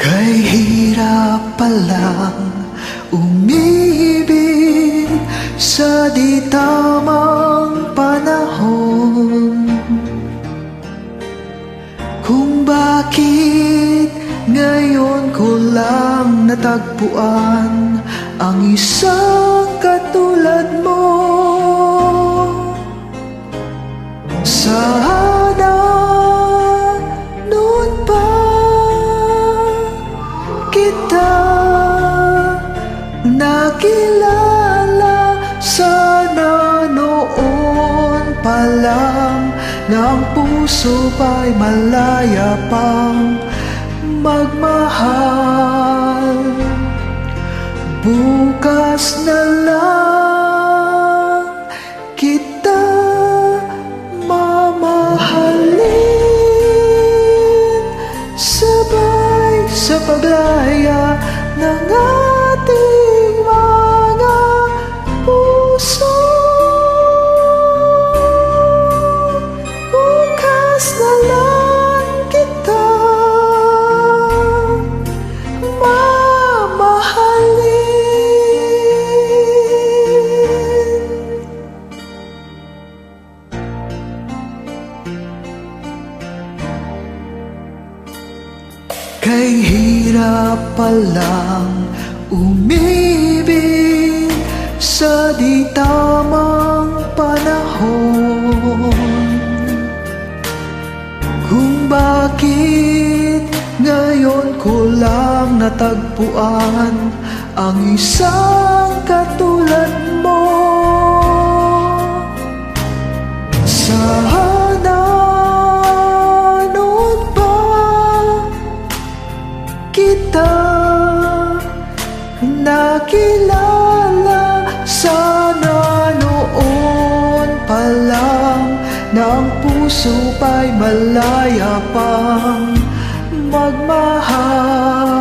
Kay hirap palang umibig sa di tamang panahon. Kung bakit ngayon ko lang natagpuan ang isang katulad mo. Sana noon pa kita nakilala, sana noon pa lang ng puso pa'y malaya pang magmahal. Bukas na lang kita mamahalin, sabay sa paglaya ng ating mga puso. Bukas na lang kita mamahalin. Kay hirap palang umibig sa di tamang panahon. Kung bakit ngayon ko lang natagpuan ang isang katulad mo. Sana noon pa kita nakilala, sana noon pa lang ng puso pa'y malaya pang magmahal.